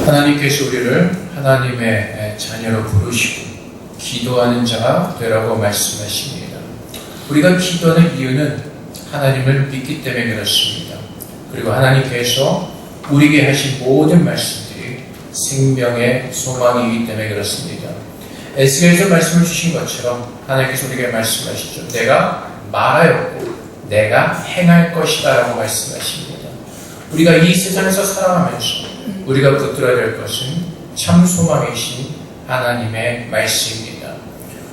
하나님께서 우리를 하나님의 자녀로 부르시고 기도하는 자가 되라고 말씀하십니다. 우리가 기도하는 이유는 하나님을 믿기 때문에 그렇습니다. 그리고 하나님께서 우리에게 하신 모든 말씀들이 생명의 소망이기 때문에 그렇습니다. 에스겔에서 말씀을 주신 것처럼 하나님께서 우리에게 말씀하시죠. 내가 말하였고 내가 행할 것이다 라고 말씀하십니다. 우리가 이 세상에서 살아가면서 우리가 붙들어야 될 것은 참 소망이신 하나님의 말씀입니다.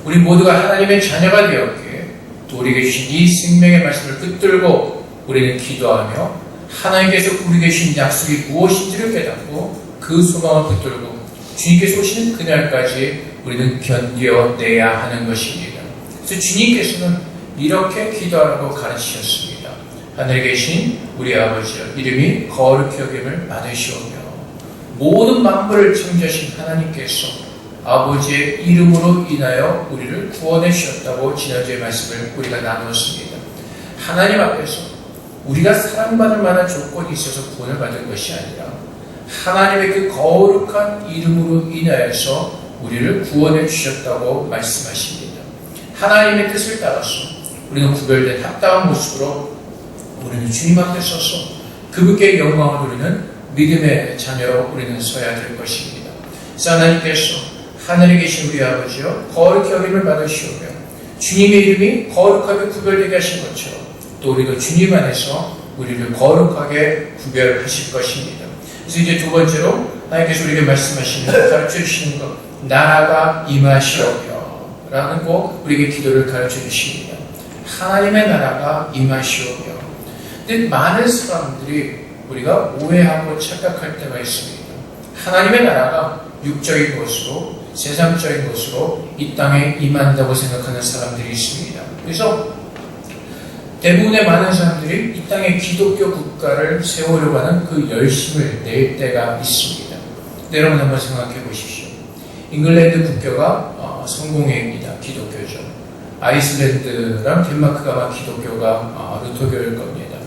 우리 모두가 하나님의 자녀가 되었기에 또 우리에게 주신 이 생명의 말씀을 붙들고 우리는 기도하며 하나님께서 우리에게 주신 약속이 무엇인지를 깨닫고 그 소망을 붙들고 주님께서 오시는 그날까지 우리는 견뎌내야 하는 것입니다. 그래서 주님께서는 이렇게 기도하라고 가르치셨습니다. 하늘에 계신 우리 아버지여 이름이 거룩히 여김을 받으시오며 모든 만물을 창조하신 하나님께서 아버지의 이름으로 인하여 우리를 구원해 주셨다고 지난주의 말씀을 우리가 나누었습니다. 하나님 앞에서 우리가 사랑받을 만한 조건이 있어서 구원을 받은 것이 아니라 하나님의 그 거룩한 이름으로 인하여서 우리를 구원해 주셨다고 말씀하십니다. 하나님의 뜻을 따라서 우리는 구별된 합당한 모습으로 우리는 주님 앞에 서서 그분께 영광을 누리는 믿음의 자녀로 우리는 서야 될 것입니다. 그래서 하나님께서 하늘에 계신 우리 아버지여 거룩히 여김을 받으시오며 주님의 이름이 거룩하게 구별되게 하신 것처럼 또 우리도 주님 안에서 우리를 거룩하게 구별하실 것입니다. 그래서 이제 두 번째로 하나님께서 우리에게 말씀하시는 가르쳐 주시는 것 나라가 임하시오며 라는 거 우리에게 기도를 가르쳐 주십니다. 하나님의 나라가 임하시오며. 근데 많은 사람들이 우리가 오해하고 착각할 때가 있습니다. 하나님의 나라가 육적인 것으로 세상적인 것으로 이 땅에 임한다고 생각하는 사람들이 있습니다. 그래서 대부분의 많은 사람들이 이 땅에 기독교 국가를 세우려고 하는 그 열심을 낼 때가 있습니다. 여러분 한번 생각해 보십시오. 잉글랜드 국교가 성공회입니다. 기독교죠. 아이슬란드랑 덴마크가 아마 기독교가 루터교일 겁니다.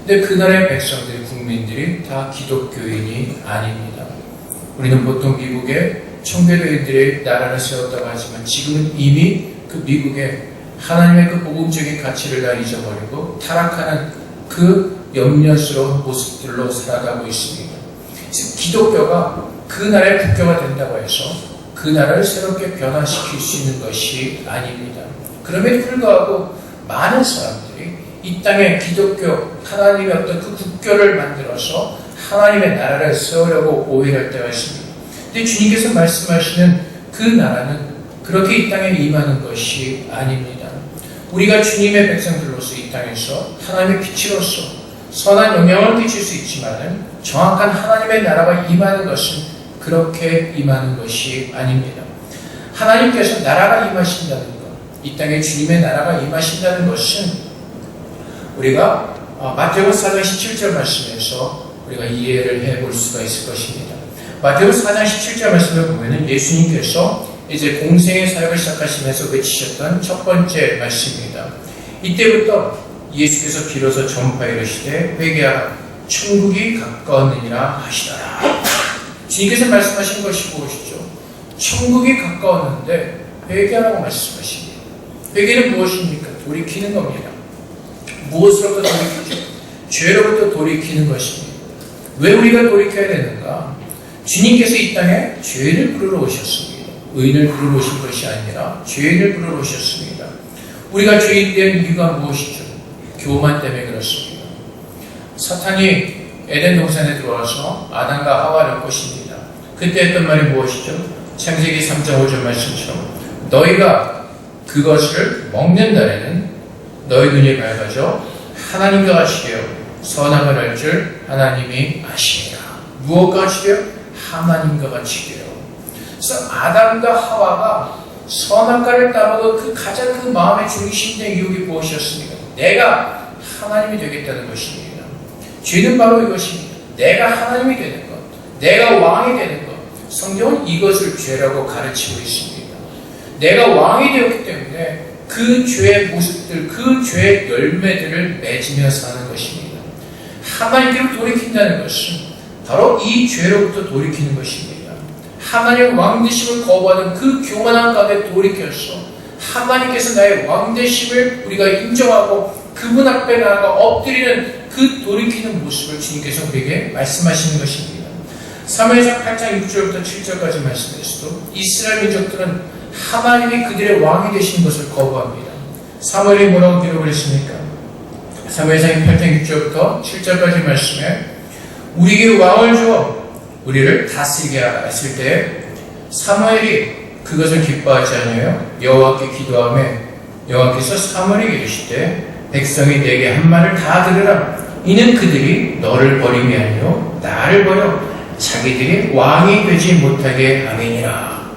근데 그 나라의 백성들, 국민들이 다 기독교인이 아닙니다. 우리는 보통 미국에 청교도인들이 나라를 세웠다고 하지만 지금은 이미 그 미국에 하나님의 그 복음적인 가치를 다 잊어버리고 타락하는 그 염려스러운 모습들로 살아가고 있습니다. 그래서 기독교가 그 나라의 국교가 된다고 해서 그 나라를 새롭게 변화시킬 수 있는 것이 아닙니다. 그럼에도 불구하고 많은 사람들이 이 땅에 기독교, 하나님의 어떤 그 국교를 만들어서 하나님의 나라를 세우려고 오해할 때가 있습니다. 근데 주님께서 말씀하시는 그 나라는 그렇게 이 땅에 임하는 것이 아닙니다. 우리가 주님의 백성들로서 이 땅에서 하나님의 빛으로서 선한 영향을 끼칠 수 있지만 정확한 하나님의 나라가 임하는 것은 그렇게 임하는 것이 아닙니다. 하나님께서 나라가 임하신다는 것, 이 땅에 주님의 나라가 임하신다는 것은 우리가 마태복음 4장 17절 말씀에서 우리가 이해를 해볼 수가 있을 것입니다. 마태복음 4장 17절 말씀을 보면 예수님께서 이제 공생의 사역을 시작하시면서 외치셨던 첫 번째 말씀입니다. 이때부터 예수께서 비로소 전파에 이르시되 회개하라 천국이 가까웠느니라 하시더라. 주님께서 말씀하신 것이 무엇이죠? 천국이 가까웠는데 회개하라고 말씀하십니다. 회개는 무엇입니까? 돌이키는 겁니다. 무엇으로부터 돌이키죠? 죄로부터 돌이키는 것입니다. 왜 우리가 돌이켜야 되는가? 주님께서 이 땅에 죄인을 부르러 오셨습니다. 의인을 부르러 오신 것이 아니라 죄인을 부르러 오셨습니다. 우리가 죄인 된 이유가 무엇이죠? 교만 때문에 그렇습니다. 사탄이 에덴 동산에 들어와서 아담과 하와를 꼬십니다. 그때 했던 말이 무엇이죠? 창세기 3장 5절 말씀처럼 너희가 그것을 먹는 날에는 너희 눈이 밝아져 하나님과 같이 되어 선악을 알 줄 하나님이 아시리라. 무엇과 같이 되어? 하나님과 같이 되어. 그래서 아담과 하와가 선악과를 따라도 그 가장 그 마음의 중심된 유혹이 무엇이었습니까? 내가 하나님이 되겠다는 것입니다. 죄는 바로 이것입니다. 내가 하나님이 되는 것, 내가 왕이 되는 것. 성경은 이것을 죄라고 가르치고 있습니다. 내가 왕이 되었기 때문에 그 죄의 모습들, 그 죄의 열매들을 맺으며 사는 것입니다. 하나님께로 돌이킨다는 것은 바로 이 죄로부터 돌이키는 것입니다. 하나님의 왕되심을 거부하는 그 교만한 가운데 돌이켜서 하나님께서 나의 왕되심을 우리가 인정하고 그분 앞에 나아가 엎드리는 그 돌이키는 모습을 주님께서 우리에게 말씀하시는 것입니다. 사무엘상 8장 6절부터 7절까지 말씀에서도 이스라엘 민족들은 하나님이 그들의 왕이 되신 것을 거부합니다. 사무엘이 뭐라고 기록을 했습니까? 사무엘상 8장 6절부터 7절까지 말씀에 우리에게 왕을 주어 우리를 다스리게 하라 했을 때 사무엘이 그것을 기뻐하지 아니하여 여호와께 기도하며 여호와께서 사무엘에게 이르시되 백성이 내게 한 말을 다 들으라. 이는 그들이 너를 버림이 아니요 나를 버려 자기들이 왕이 되지 못하게 함이니라.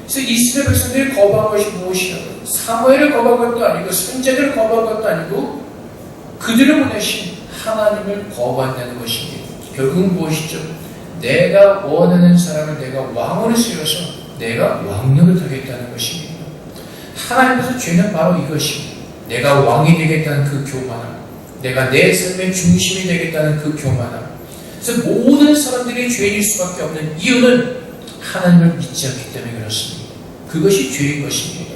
그래서 이스라엘 백성들이 거부한 것이 무엇이냐고 사무엘을 거부한 것도 아니고 선지자들을 거부한 것도 아니고 그들을 보내신 하나님을 거부한다는 것입니다. 결국은 무엇이죠? 내가 원하는 사람을 내가 왕으로 세워서 내가 왕노릇 하겠다는 것입니다. 하나님께서 죄는 바로 이것입니다. 내가 왕이 되겠다는 그 교만함, 내가 내 삶의 중심이 되겠다는 그 교만함. 그래서 모든 사람들이 죄인일 수밖에 없는 이유는 하나님을 믿지 않기 때문에 그렇습니다. 그것이 죄인 것입니다.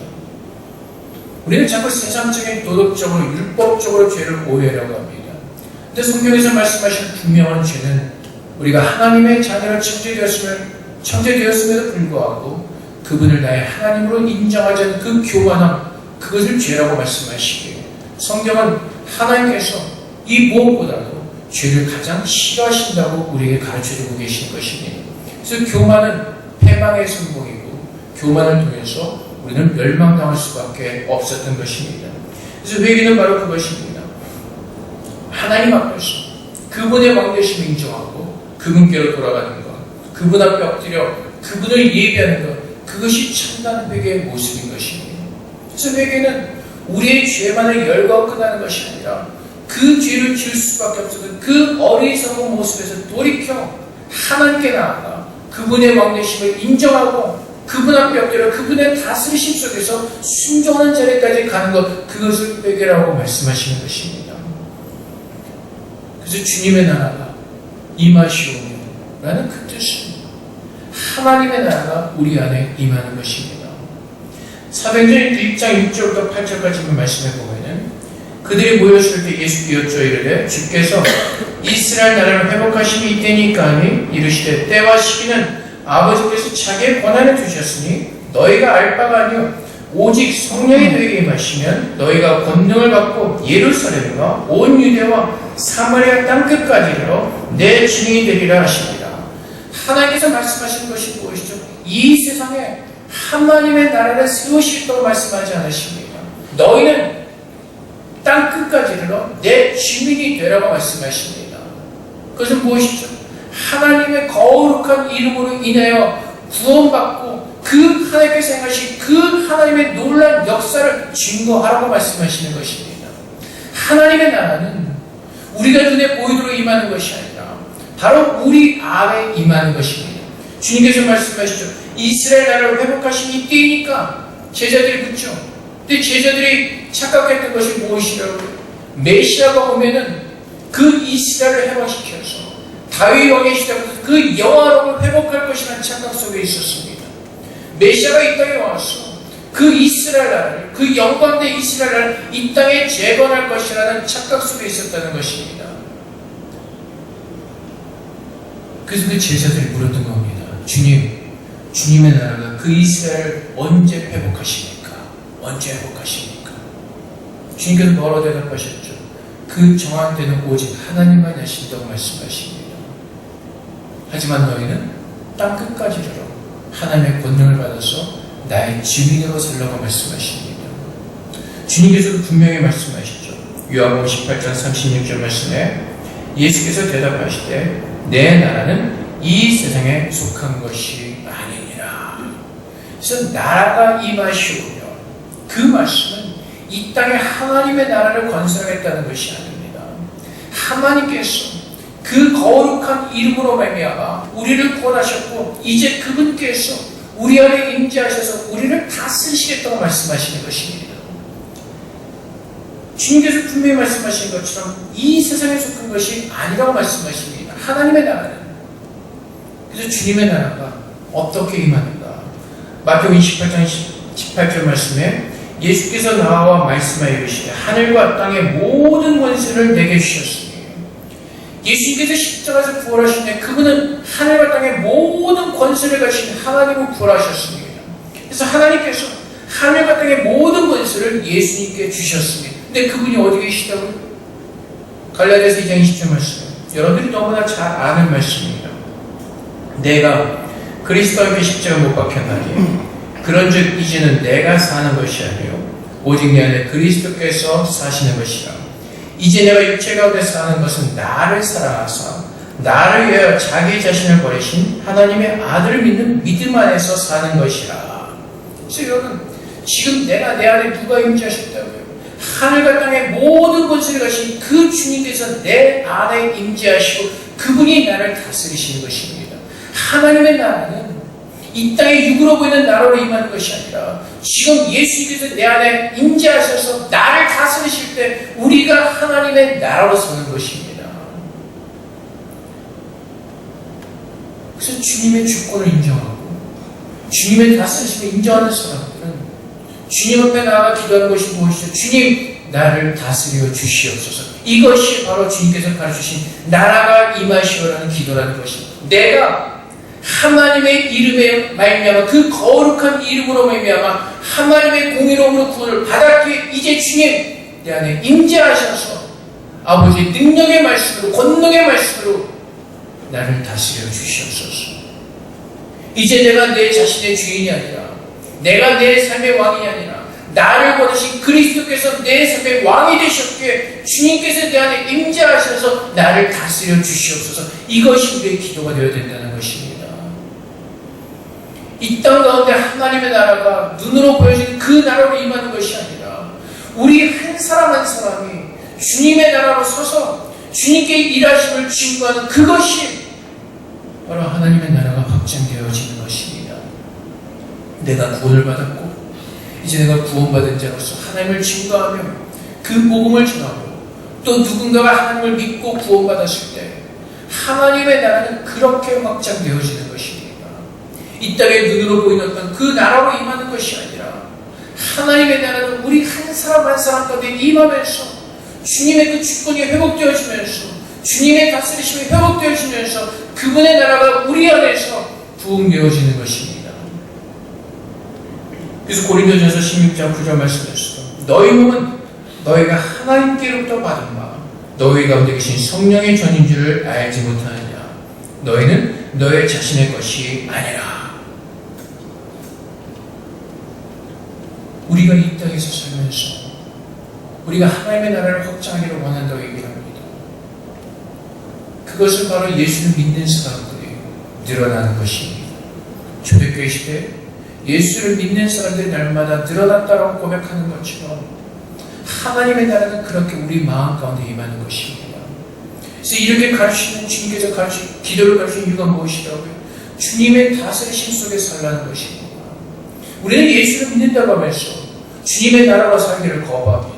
우리는 자꾸 세상적인 도덕적으로 율법적으로 죄를 오해하려고 합니다. 근데 성경에서 말씀하신 분명한 죄는 우리가 하나님의 자녀로 창조되었음에도 불구하고 그분을 나의 하나님으로 인정하지 않는 그 교만함, 그것을 죄라고 말씀하시기에 성경은 하나님께서 이 무엇보다도 죄를 가장 싫어하신다고 우리에게 가르쳐주고 계신 것입니다. 그래서 교만은 패망의 선봉이고 교만을 통해서 우리는 멸망당할 수밖에 없었던 것입니다. 그래서 회개는 바로 그것입니다. 하나님 앞에서 그분의 왕되심을 인정하고 그분께로 돌아가는 것, 그분 앞에 엎드려 그분을 예배하는 것, 그것이 참다운 회개의 모습인 것입니다. 그래서 회개는 우리의 죄만을 열거하고 끝나는 것이 아니라 그 죄를 지을 수밖에 없었던 그 어리석은 모습에서 돌이켜 하나님께 나아가 그분의 왕되심을 인정하고 그분 앞에 엎드려 그분의 다스리심 속에서 순종하는 자리까지 가는 것, 그것을 회개라고 말씀하시는 것입니다. 그래서 주님의 나라가 임하시오며 라는 그 뜻입니다. 하나님의 나라가 우리 안에 임하는 것입니다. 사도행전 1장 6절부터 8절까지 말씀해 보면은 그들이 모였을 때 예수께 여쭈어 이르되 주께서 이스라엘 나라를 회복하심이 이때니까 하니 이르시되 때와 시기는 아버지께서 자기의 권한을 두셨으니 너희가 알 바가 아니요 오직 성령이 너희에게 임하시면 너희가 권능을 받고 예루살렘과 온 유대와 사마리아 땅끝까지 이르러 내 증인이 되리라 하십니다. 하나님께서 말씀하시는 것이 무엇이죠? 이 세상에 하나님의 나라를 세우시겠다고 말씀하지 않으십니다. 너희는 땅끝까지 이르러 내 증인이 되라고 말씀하십니다. 그것은 무엇이죠? 하나님의 거룩한 이름으로 인하여 구원받고 그 하나님께서 행하신 그 하나님의 놀라운 역사를 증거하라고 말씀하시는 것입니다. 하나님의 나라는 우리가 눈에 보이도록 임하는 것이 아니라 바로 우리 안에 임하는 것입니다. 주님께서 말씀하시죠. 이스라엘 나라를 회복하신 이때이니까 제자들이 묻죠. 근데 제자들이 착각했던 것이 무엇이라고? 메시아가 오면은 그 이스라엘을 회복시켜서 다윗 왕의 시대부터 그 영화로움을 회복할 것이라는 착각 속에 있었습니다. 메시아가 이 땅에 와서 그 이스라엘 나라를, 그 영광된 이스라엘 나라를 이 땅에 재건할 것이라는 착각 속에 있었다는 것입니다. 그래서 그 제자들이 물었던 겁니다. 주님의 나라가 그 이스라엘을 언제 회복하십니까? 언제 회복하십니까? 주님께서 뭐라고 대답하셨죠? 그 정한 때는 오직 하나님만 하신다고 말씀하십니다. 하지만 너희는 땅끝까지 이르러 하나님의 권능을 받아서 나의 증인으로 살라고 말씀하십니다. 주님께서도 분명히 말씀하시죠. 요한복음 18장 36절 말씀에 예수께서 대답하시되 내 나라는 이 세상에 속한 것이 아니니라. 그래서 나라가 임하시오며 그 말씀은 이 땅에 하나님의 나라를 건설하겠다는 것이 아닙니다. 하나님께서 그 거룩한 이름으로 말미암아 우리를 구원하셨고 이제 그분께서 우리 안에 임재하셔서 우리를 다스리시겠다고 말씀하시는 것입니다. 주님께서 분명히 말씀하신 것처럼 이 세상에 속한 것이 아니라고 말씀하십니다. 하나님의 나라는 그래서 주님의 나라가 어떻게 임하는가? 마태복음 18장 18절 말씀에 예수께서 나와 말씀하여 이르시되 하늘과 땅의 모든 권세를 내게 주셨으니, 예수님께서 십자가에서 부활하신 데 그분은 하늘과 땅의 모든 권세를 가진 하나님을 부활하셨습니다. 그래서 하나님께서 하늘과 땅의 모든 권세를 예수님께 주셨습니다. 근데 그분이 어디 계시다고요? 갈라디아서 2장 20절 말씀, 여러분들이 너무나 잘 아는 말씀입니다. 내가 그리스도와 함께 십자가 못 박혔나니 그런즉 이제는 내가 사는 것이 아니요 오직 내 안에 그리스도께서 사시는 것이라. 이제 내가 육체 가운데 사는 것은 나를 사랑하사 나를 위하여 자기 자신을 버리신 하나님의 아들을 믿는 믿음 안에서 사는 것이라. 그래서 여러분, 지금 내가 내 안에 누가 임재하셨다고요? 하늘과 땅의 모든 권세를 가신 그 주님께서 내 안에 임재하시고 그분이 나를 다스리시는 것입니다. 하나님의 나라는 이 땅에 육으로 보이는 나라로 임하는 것이 아니라 지금 예수님께서 내 안에 임재하셔서 나를 다스리실 때 우리가 하나님의 나라로 서는 것입니다. 그래서 주님의 주권을 인정하고 주님의 다스리심을 인정하는 사람들은 주님 앞에 나아가 기도하는 것이 무엇이죠? 주님, 나를 다스려 주시옵소서. 이것이 바로 주님께서 가르치신 나라가 임하시오라는 기도라는 것입니다. 내가 하나님의 이름에 말미암아 그 거룩한 이름으로 말미암아 하나님의 공의로움으로 구원을 받았기에 이제 주님 내 안에 임재하셔서 아버지의 능력의 말씀으로 권능의 말씀으로 나를 다스려 주시옵소서. 이제 내가 내 자신의 주인이 아니라 내가 내 삶의 왕이 아니라 나를 보내신 그리스도께서 내 삶의 왕이 되셨기에 주님께서 내 안에 임재하셔서 나를 다스려 주시옵소서. 이것이 우리의 기도가 되어야 된다는 것입니다. 이 땅 가운데 하나님의 나라가 눈으로 보여지는 그 나라로 임하는 것이 아니라 우리 한 사람 한 사람이 주님의 나라로 서서 주님께 일하심을 증거하는 그것이 바로 하나님의 나라가 확장되어지는 것입니다. 내가 구원을 받았고 이제 내가 구원받은 자로서 하나님을 증거하며 그 복음을 전하고 또 누군가가 하나님을 믿고 구원받았을 때 하나님의 나라는 그렇게 확장되어지는 것입니다. 이 땅에 눈으로 보이는 어떤 그 나라로 임하는 것이 아니라 하나님의 나라는 우리 한 사람 한 사람 가운데 임하면서 주님의 그 주권이 회복되어지면서 주님의 다스리심이 회복되어지면서 그분의 나라가 우리 안에서 부흥되어지는 것입니다. 그래서 고린도전서 16장 9절 말씀하셨어. 너희 몸은 너희가 하나님께로부터 받은 바 너희 가운데 계신 성령의 전인 줄을 알지 못하느냐. 너희는 너희 자신의 것이 아니라. 우리가 이 땅에서 살면서 우리가 하나님의 나라를 확장하기를 원한다고 얘기합니다. 그것은 바로 예수를 믿는 사람들이 늘어나는 것입니다. 초대교회 시대에 예수를 믿는 사람들이 날마다 늘어났다고 고백하는 것처럼 하나님의 나라는 그렇게 우리 마음 가운데 임하는 것입니다. 그래서 이렇게 가르치는 주님께서 기도를 가르치는 이유가 무엇이라고요? 주님의 다스리심 속에 살라는 것입니다. 우리는 예수를 믿는다고 하면서 주님의 나라로 살기를 거부합니다.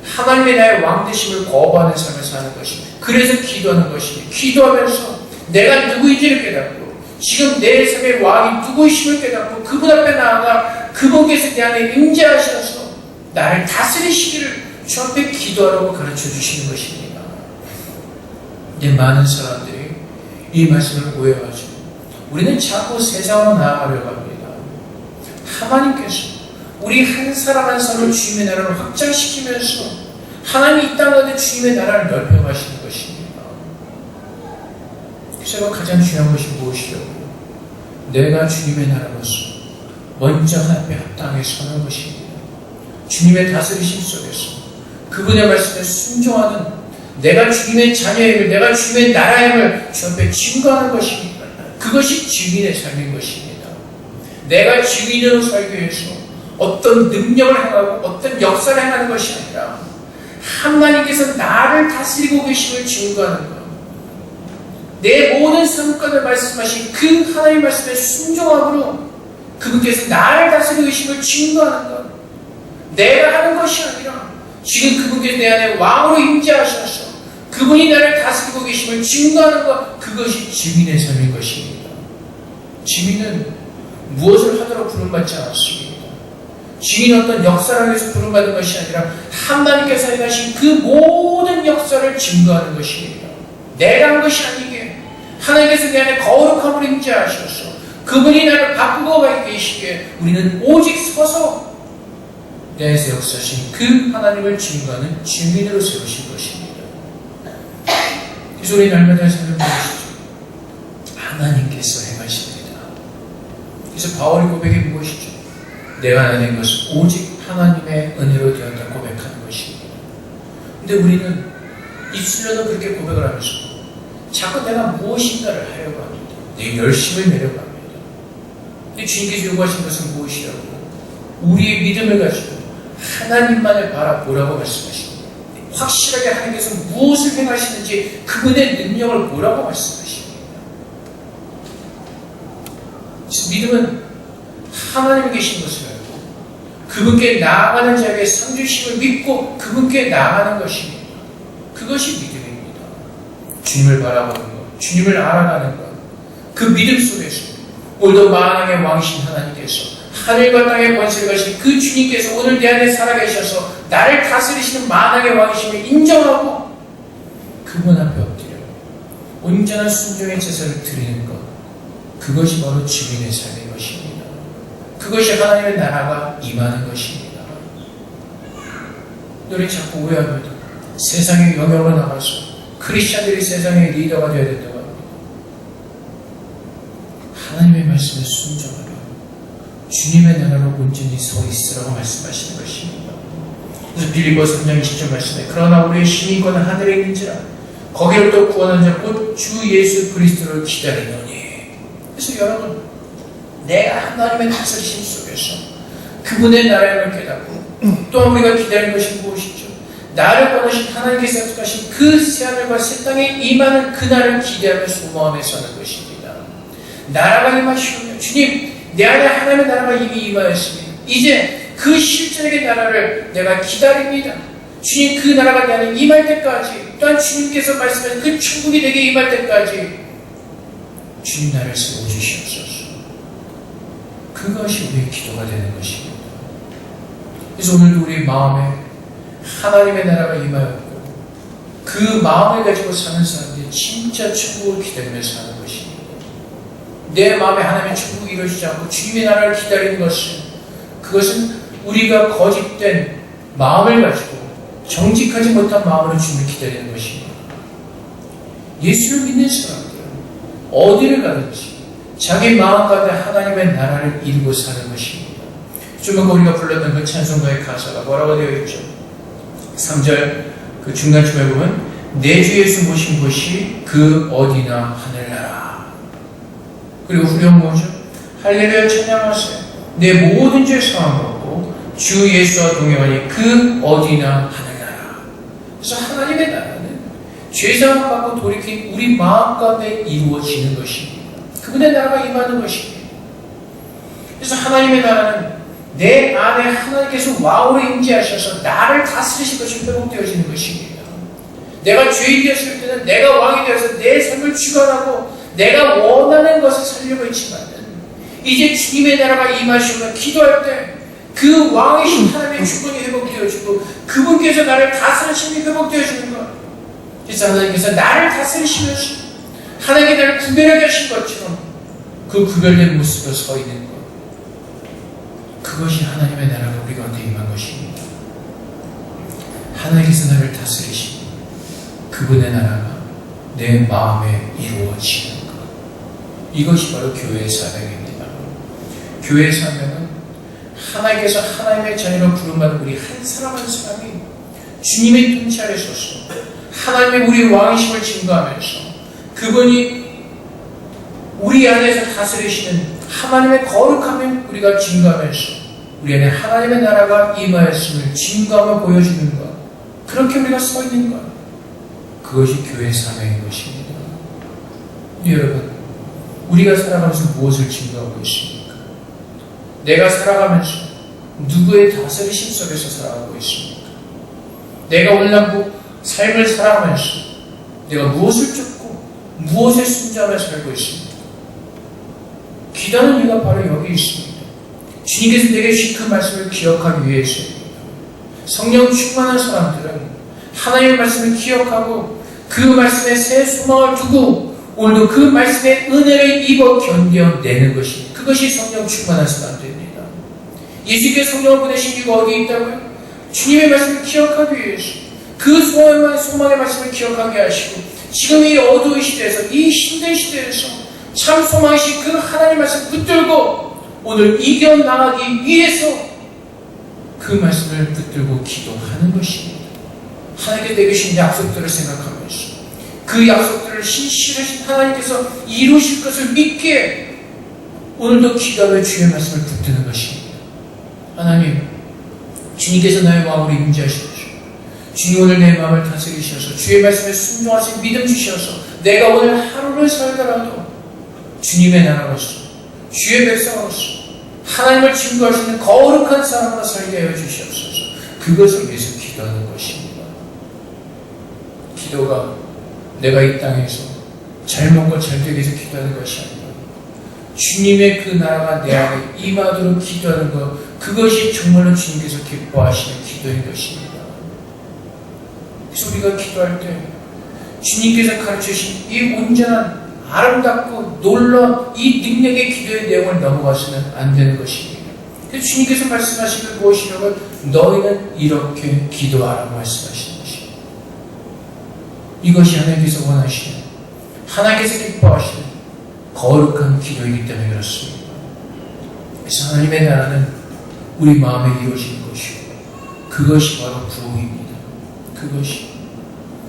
하나님의 나의 왕되심을 거부하는 삶을 사는 것입니다. 그래서 기도하는 것입니다. 기도하면서 내가 누구인지를 깨닫고 지금 내 삶의 왕이 누구이심을 깨닫고 그분 앞에 나아가 그분께서 내 안에 임재하셔서 나를 다스리시기를 주 앞에 기도하라고 가르쳐 주시는 것입니다. 근데 많은 사람들이 이 말씀을 오해하죠. 우리는 자꾸 세상으로 나아가려고 합니다. 하나님께서 우리 한 사람 한 사람을 주님의 나라를 확장시키면서 하나님이 이 땅 가운데 주님의 나라를 넓혀가시는 것입니다. 그래서 가장 중요한 것이 무엇이냐고요? 내가 주님의 나라로서 먼저 하나님의 땅에 서는 것입니다. 주님의 다스리심 속에서 그분의 말씀에 순종하는 내가 주님의 자녀임을 내가 주님의 나라임을 주 앞에 증거하는 것입니다. 그것이 증인의 삶인 것입니다. 내가 증인으로 살기 위해서 어떤 능력을 행하고 어떤 역사를 행하는 것이 아니라 하나님께서 나를 다스리고 계심을 증거하는 것. 내 모든 성과를 말씀하신 그 하나님의 말씀에 순종함으로 그분께서 나를 다스리고 계심을 증거하는 것. 내가 하는 것이 아니라 지금 그분께서 내 안에 왕으로 임재하셔서 그분이 나를 다스리고 계심을 증거하는 것. 그것이 증인의 삶인 것입니다. 증인은 무엇을 하도록 부름받지 않았습니다. 증인은 어떤 역사를 위해서 부름받은 것이 아니라 하나님께서 행하신 그 모든 역사를 증거하는 것입니다. 내가 한 것이 아니게 하나님께서 내 안에 거룩함을 임재하셔서 그분이 나를 바꾸고 계시기에 우리는 오직 서서 내 안에서 역사하신 그 하나님을 증거하는 증인으로 세우신 것입니다. 그래서 우리 날마다 생각하시죠. 하나님께서 행하십니다. 그래서 바울의 고백이 무엇이죠? 내가 하나님 것은 오직 하나님의 은혜로 되었다 고백하는 것입니다. 근데 우리는 입술로는 그렇게 고백을 하면서 자꾸 내가 무엇인가를 하려고 합니다. 내 열심을 내려고 합니다. 근데 주님께서 요구하신 것은 무엇이라고? 우리의 믿음을 가지고 하나님만을 바라보라고 말씀하십니다. 확실하게 하나님께서 무엇을 행하시는지 그분의 능력을 보라고 말씀하십니다. 그래서 믿음은 하나님이 계신 것을 알고 그분께 나아가는 자에게 상주심을 믿고 그분께 나아가는 것입니다. 그것이 믿음입니다. 주님을 바라보는 것, 주님을 알아가는 것, 그 믿음 속에서 오늘도 만왕의 왕이신 하나님께서 하늘과 땅의 권세를 가신 그 주님께서 오늘 내 안에 살아계셔서 나를 다스리시는 만왕의 왕이심을 인정하고 그분 앞에 엎드려 온전한 순종의 제사를 드리는 것, 그것이 바로 주님의 삶인 것입니다. 그것이 하나님의 나라가 임하는 것입니다. 우리 자꾸 오해합니다. 세상의 영역으로 나가서 크리스찬들이 세상의 리더가 되어야 된다고 합니다. 하나님의 말씀에 순종하라. 주님의 나라로 온전히 서 있으라고 말씀하시는 것입니다. 그래서 빌립보서 3장 20절 말씀에 그러나 우리의 시민권은 하늘에 있는지라 거기를 또 구원하는 자 곧 주 예수 그리스도를 기다리노니. 그래서 여러분, 내가 하나님의 다스리심 속에서 그분의 나라를 깨닫고 또 우리가 기다리는 것이 무엇이죠? 나를 보내신 하나님께서 약속하신 그 새하늘과 새 땅에 임하는 그날을 기대하며 소망하며 사는 것입니다. 나라가 임하시오며 주님, 내 안에 하나님의 나라가 이미 임하였습니다. 이제 그 실제적인 나라를 내가 기다립니다. 주님, 그 나라가 내 안에 임할 때까지, 또한 주님께서 말씀하신 그 천국이 내게 임할 때까지 주님 나를 세워주시옵소서. 그것이 우리의 기도가 되는 것입니다. 그래서 오늘도 우리 마음에 하나님의 나라가 임하였고 그 마음을 가지고 사는 사람들이 진짜 천국을 기다리며 사는 것입니다. 내 마음에 하나님의 천국이 이루어지지 않고 주님의 나라를 기다리는 그것은 우리가 거짓된 마음을 가지고 정직하지 못한 마음으로 주님을 기다리는 것입니다. 예수를 믿는 사람들은 어디를 가든지 자기 마음 가운데 하나님의 나라를 이루고 사는 것입니다. 좀 아까 우리가 불렀던 그 찬송가의 가사가 뭐라고 되어 있죠? 3절 그 중간쯤에 보면 내 주 예수 모신 곳이 그 어디나 하늘나라. 그리고 후렴 뭐죠? 할렐루야 찬양하세 내 모든 죄 사함받고 주 예수와 동행하니 그 어디나 하늘나라. 그래서 하나님의 나라는 죄 사함받고 돌이킨 우리 마음 가운데 이루어지는 것입니다. 그분의 나라가 임하는 것입니다. 그래서 하나님의 나라는 내 안에 하나님께서 왕으로 임재하셔서 나를 다스리실 것이 회복되어지는 것입니다. 내가 죄인 되었을 때는 내가 왕이 되어서 내 삶을 주관하고 내가 원하는 것을 살려고 했지만 이제 주님의 나라가 임하시면 기도할 때 그 왕이신 하나님의 주권이 회복되어지고 그분께서 나를 다스리심이 회복되어지는 것. 그래서 하나님께서 나를 다스리시면서 하나님께 나를 구별하게 하신 것처럼 그 구별된 모습으로 서 있는 것. 그것이 하나님의 나라가 우리 가운데 임한 것입니다. 하나님께서 나를 다스리시고 그분의 나라가 내 마음에 이루어지는 것. 이것이 바로 교회의 사명입니다. 교회의 사명은 하나님께서 하나님의 자녀로 부름받은 우리 한 사람 한 사람이 주님의 통치 아래 서서 하나님의 우리 왕이심을 증거하면서 그분이 우리 안에서 다스리시는 하나님의 거룩함을 우리가 증거하면서 우리 안에 하나님의 나라가 임하였음을 증거하며 보여주는 것. 그렇게 우리가 서 있는 것. 그것이 교회의 사명인 것입니다. 여러분, 우리가 살아가면서 무엇을 증거하고 있습니까? 내가 살아가면서 누구의 다스리심 속에서 살아가고 있습니까? 내가 오늘 삶을 살아가면서 내가 무엇을 쫓고 무엇에 순종하며 살고 있습니까? 기도하는 이유가 바로 여기 있습니다. 주님께서 내게 주신 그 말씀을 기억하기 위해서입니다. 성령 충만한 사람들은 하나님의 말씀을 기억하고 그 말씀에 새 소망을 두고 오늘도 그 말씀의 은혜를 입어 견뎌내는 것이, 그것이 성령 충만한 사람들입니다. 예수께서 성령을 보내신 이유가 어디에 있다고요? 주님의 말씀을 기억하기 위해서, 그 소망의 말씀을 기억하게 하시고 지금 이 어두운 시대에서, 이 힘든 시대에서 참 소망이신 그 하나님의 말씀을 붙들고 오늘 이겨나가기 위해서 그 말씀을 붙들고 기도하는 것입니다. 하나님께 내게 주신 약속들을 생각하면서 그 약속들을 신실하신 하나님께서 이루실 것을 믿기에 오늘도 기도하며 주의 말씀을 붙드는 것입니다. 하나님, 주님께서 나의 마음을 임재하시옵소서. 주님 오늘 내 마음을 다스리셔서 주의 말씀에 순종하신 믿음 주셔서 내가 오늘 하루를 살더라도 주님의 나라로서, 주의 백성으로서 하나님을 증거하시는 거룩한 사람으로 살게 하여 주시옵소서. 그것을 위해서 기도하는 것입니다. 기도가 내가 이 땅에서 잘 먹고 잘 되기 위해서 기도하는 것이 아니라 주님의 그 나라가 내 안에 임하도록 기도하는 것, 그것이 정말로 주님께서 기뻐하시는 기도인 것입니다. 그래서 우리가 기도할 때 주님께서 가르치신 이 온전한 아름답고 놀라운 이 능력의 기도의 내용을 넘어가서는 안 되는 것입니다. 그래서 주님께서 말씀하시는 무엇이냐면 너희는 이렇게 기도하라고 말씀하시는 것입니다. 이것이 하나님께서 원하시는, 하나님께서 기뻐하시는 거룩한 기도이기 때문에 그렇습니다. 그래서 하나님의 나라는 우리 마음에 이루어지는 것이고 그것이 바로 부흥입니다. 그것이.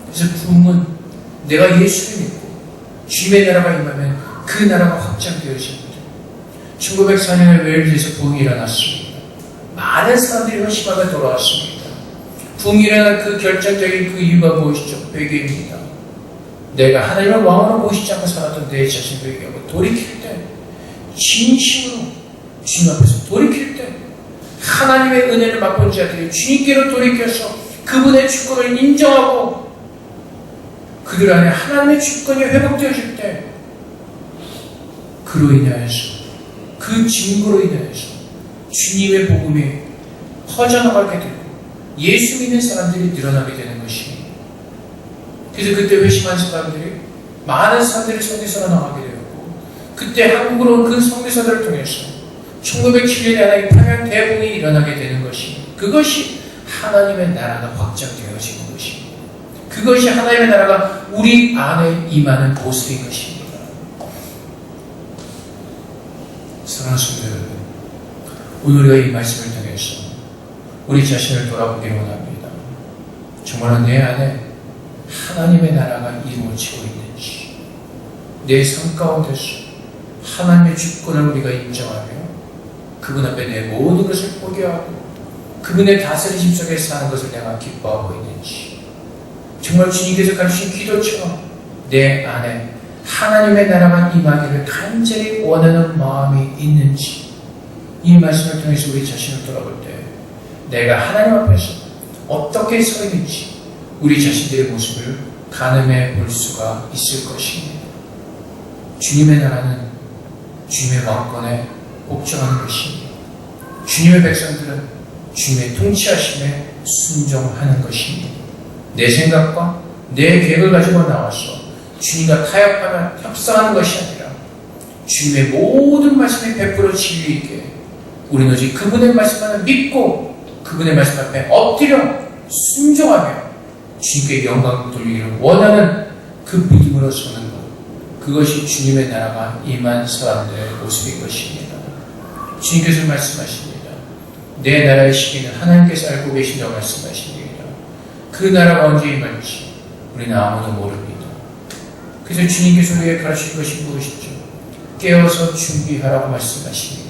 그래서 부흥은 내가 예수를 믿고 주님의 나라가 임하면 그 나라가 확장되어집니다. 1904년에 웨일즈에서 부흥이 일어났습니다. 많은 사람들이 헌신하며 돌아왔습니다. 부흥이 일어난 그 결정적인 그 이유가 무엇이죠? 회개입니다. 내가 하나님을 왕으로 모시지 않고 살았던 내 자신을 회개하고 돌이킬 때, 진심으로 주님 앞에서 돌이킬 때 하나님의 은혜를 맛본 자들이 주님께로 돌이켜서 그분의 주권을 인정하고 그들 안에 하나님의 주권이 회복되어질 때 그로 인하여서, 그 증거로 인하여서 주님의 복음이 퍼져나가게 되고 예수 믿는 사람들이 늘어나게 되는 것입니다. 그래서 그때 회심한 사람들이 많은 사람들이 선교사로 나가게 되었고 그때 한국으로 온 그 선교사들을 통해서 1907년에 하나의 평양 대붕이 일어나게 되는 것입니다. 그것이 하나님의 나라가 확장되어지는 것입니다. 그것이 하나님의 나라가 우리 안에 임하는 모습인 것입니다. 사랑하는 성도 여러분, 오늘 우리가 이 말씀을 통해서 우리 자신을 돌아보기를 원합니다. 정말 내 안에 하나님의 나라가 이루어지고 있는지, 내 삶 가운데서 하나님의 주권을 우리가 인정하며 그분 앞에 내 모든 것을 포기하고 그분의 다스리심 속에 사는 것을 내가 기뻐하고 있는지, 정말 주님께서 가르치신 기도처럼 내 안에 하나님의 나라가 임하기를 간절히 원하는 마음이 있는지, 이 말씀을 통해서 우리 자신을 돌아볼 때 내가 하나님 앞에서 어떻게 서 있는지 우리 자신들의 모습을 가늠해 볼 수가 있을 것입니다. 주님의 나라는 주님의 왕권에 복종하는 것입니다. 주님의 백성들은 주님의 통치하심에 순종하는 것입니다. 내 생각과 내 계획을 가지고 나와서 주님과 타협하며 협상하는 것이 아니라 주님의 모든 말씀이 100% 진리이기에 우리는 오직 그분의 말씀만을 믿고 그분의 말씀 앞에 엎드려 순종하며 주님께 영광을 돌리기를 원하는 그 믿음으로 서는 것, 그것이 주님의 나라가 임한 사람들의 모습인 것입니다. 주님께서 말씀하십니다. 내 나라의 시기는 하나님께서 알고 계신다고 말씀하십니다. 그 나라가 언제 임할지 우리는 아무도 모릅니다. 그래서 주님께서 우리에게 가르칠 것이 무엇이죠? 깨어서 준비하라고 말씀하십니다.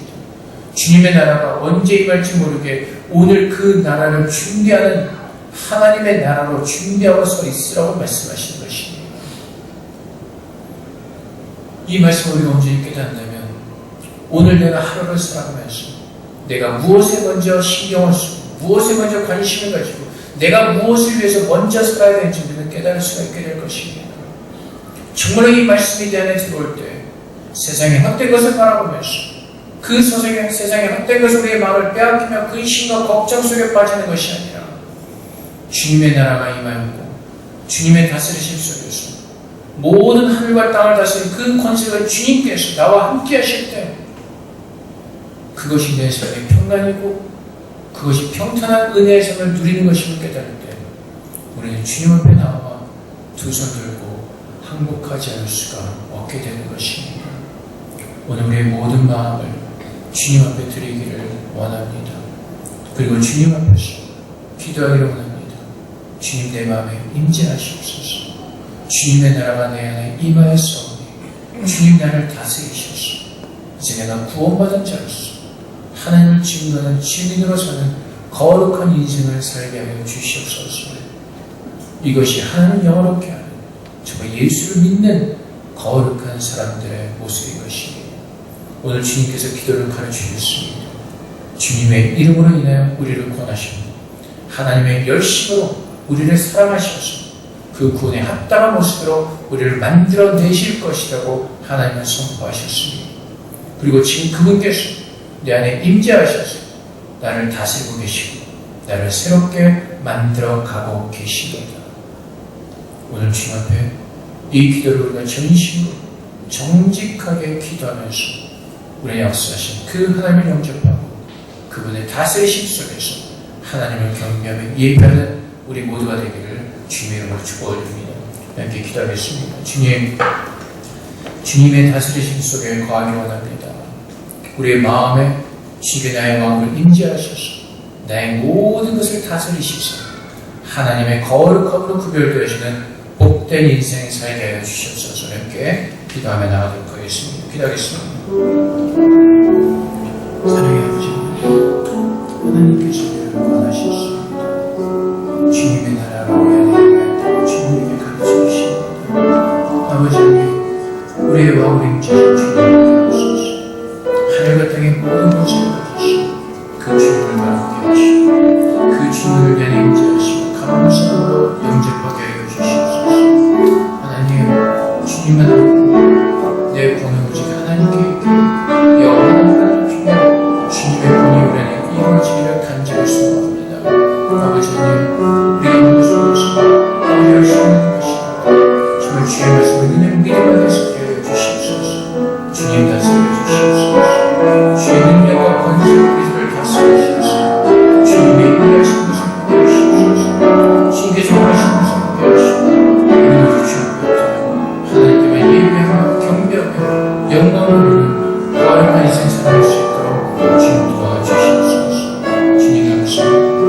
주님의 나라가 언제 임할지 모르게 오늘 그 나라를 준비하는 하나님의 나라로 준비하고 서 있으라고 말씀하시는 것입니다. 이 말씀을 우리가 언제 깨닫냐면 오늘 내가 하루를 살아가면서 내가 무엇에 먼저 신경을 쓰고 무엇에 먼저 관심을 가지고 내가 무엇을 위해서 먼저 살아야 되는지 우리는 깨달을 수가 있게 될 것입니다. 정말로 이 말씀이 내 안에 들어올 때 세상의 헛된 것을 바라보면서 그 세상의 헛된 것을 우리의 마음을 빼앗기며 근심과 걱정 속에 빠지는 것이 아니라 주님의 나라가 임하였고 주님의 다스리심 속에서 모든 하늘과 땅을 다스리는 그 권세가 주님께서 나와 함께 하실 때 그것이 내 삶의 평안이고 그것이 평탄한 은혜의 삶을 누리는 것임을 깨달을 때 우리는 주님 앞에 나와 두 손 들고 항복하지 않을 수가 없게 되는 것입니다. 오늘 우리의 모든 마음을 주님 앞에 드리기를 원합니다. 그리고 주님 앞에서 기도하기를 원합니다. 주님 내 마음에 임재하시옵소서. 주님의 나라가 내 안에 임하였사오니 주님 나를 다스리시옵소서. 이제 내가 구원받은 자로서 하나님을 증거하는 증인으로 사는 거룩한 인생을 살게 하여 주시옵소서. 이것이 하나님을 영화롭게 하는 정말 예수를 믿는 거룩한 사람들의 모습인 것입니다. 오늘 주님께서 기도를 가르치셨습니다. 주님의 이름으로 인하여 우리를 권하시고 하나님의 열심으로 우리를 사랑하셔서 그 구원에 합당한 모습으로 우리를 만들어내실 것이라고 하나님은 선포하셨습니다. 그리고 지금 그분께서 내 안에 임재하셔서 나를 다스리고 계시고 나를 새롭게 만들어가고 계십니다. 오늘 주님 앞에 이 기도를 우리가 전심으로 정직하게 기도하면서 우리의 역사하신 그 하나님을 영접하고 그분의 다스리심 속에서 하나님을 경배하며 예배하는 우리 모두가 되기를 주님의 이름으로 축복드립니다. 함께 기도하겠습니다. 주님의 다스리심 속에 거하기 원합니다. 우리의 마음에 주님의 나의 마음을 임재하셔서 나의 모든 것을 다스리시서 하나님의 거룩함으로 구별되어지는 복된 인생 살게 하여 주시옵소서. 함께 기도하며 나가도록 하겠습니다. 기도하겠습니다. 사랑의 아버지 하나님께서 우리를 권하셨습니다. 주님의 나라가 우리 안에 임하였다고 주님에게 가르쳐 주십니다. 아버지 하나님 우리의 마음을 임재하신 주님을 하옵소서. 하늘과 땅의 모든 것을 가지시고 그 주님을 바라보게 하시고 그 주님을 내 안에 임재하시고 감사함으로 영접하게 하여 주시옵소서. 하나님 주님만 알고 내 구원은 오직 하나님께 있기에 영원한 하나님 주님 주님의 본이 우리 안에 이루어지기를 간절히 소망합니다. 아버지 하나님 우리가 있는 속에서 우리 열심히 하는 것이다. 정말 주의 말씀을 믿는 믿음을 해석하여 주시옵소서. 주님 다스려 주시옵소서. 주의 능력과 권세로 우리들을 다스리시옵소서. 주님의 인도하신 것을 보게 하시옵소서. 주님께서 원하시는 것을 보게 하시고 우리도 주의 앞에 하나님께만 예배하며 경배하며 영광을 누리는 거룩한 인생 살아갈 수 있도록 주님 도와주시옵소서. 주님 감사합니다.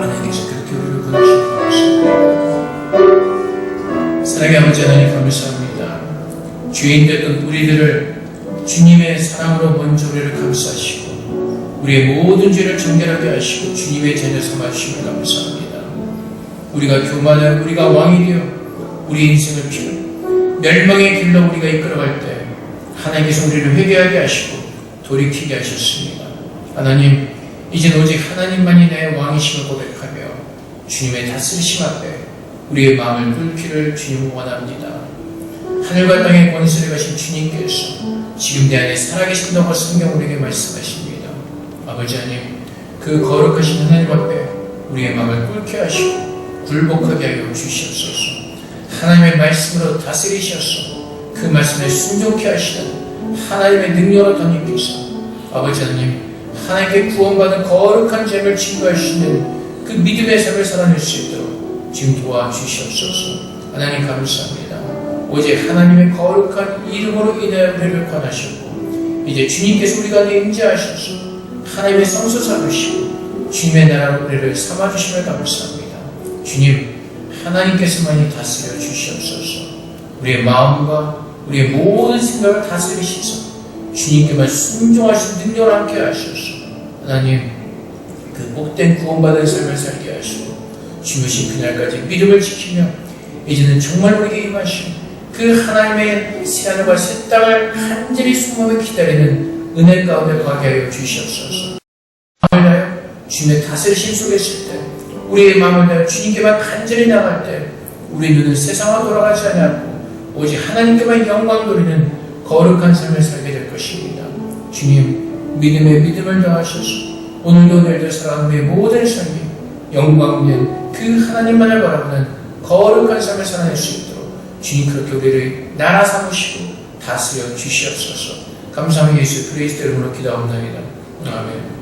하나님께서 그렇게 우리를 권하시는 것 같습니다. 사랑의 아버지 하나님 감사합니다. 죄인 됐던 우리들을 주님의 사랑으로 먼저 우리를 감싸시고 우리의 모든 죄를 정결하게 하시고 주님의 자녀 삼아주심을 감사합니다. 우리가 교만하여 우리가 왕이 되어 우리 인생을 피로 멸망의 길로 우리가 이끌어갈 때 하나님께서 우리를 회개하게 하시고 돌이키게 하셨습니다. 하나님 이젠 오직 하나님만이 나의 왕이심을 고백하며 주님의 다스리심 앞에 우리의 마음을 뚫기를 주님 원합니다. 하늘과 땅의 권세를 가신 주님께서 지금 내 안에 살아계신다고 성경 우리에게 말씀하십니다. 아버지 하나님 그 거룩하신 하나님 앞에 우리의 마음을 뚫게 하시고 굴복하게 하여 주시옵소서. 하나님의 말씀으로 다스리셔서 그 말씀에 순종케 하시는 하나님의 능력으로 덧입히사 아버지 하나님 하나님께 구원받은 거룩한 죄를 증거할 수 있는 그 믿음의 삶을 살아낼 수 있도록 지금 도와주시옵소서. 하나님 감사합니다. 오직 하나님의 거룩한 이름으로 인하여 우리를 권하셨고 이제 주님께서 우리 가운데 임재하셔서 하나님의 성소 삼으시고 주님의 나라로 우리를 삼아주심을 감사합니다. 주님 하나님께서만이 다스려 주시옵소서. 우리의 마음과 우리의 모든 생각을 다스리시소 주님께만 순종하신 능력을 함께 하셔서 하나님 그 복된 구원받은 삶을 살게 하시고 주무신 그날까지 믿음을 지키며 이제는 정말 우리에게 임하시고 그 하나님의 새하늘과 새 땅을 간절히 숨으며 기다리는 은혜 가운데 가게 하여 주시옵소서. 마음을 다하여 주님의 다스리심 속에 있을 때 우리의 마음을 다하여 주님께만 간절히 나갈 때 우리 눈은 세상으로 돌아가지 않고 오직 하나님께만 영광 돌리는 거룩한 삶을 살게 될 것입니다. 주님, 믿음에 믿음을 더하셔서 오늘도 내일도 살아가는 모든 삶이 영광된 그 하나님만을 바라보는 거룩한 삶을 살아낼 수 있도록 주님 그렇게 우리를 나라 삼으시고 다스려 주시옵소서. 감사하며 예수 그리스도 이름으로 기도합니다. 아멘.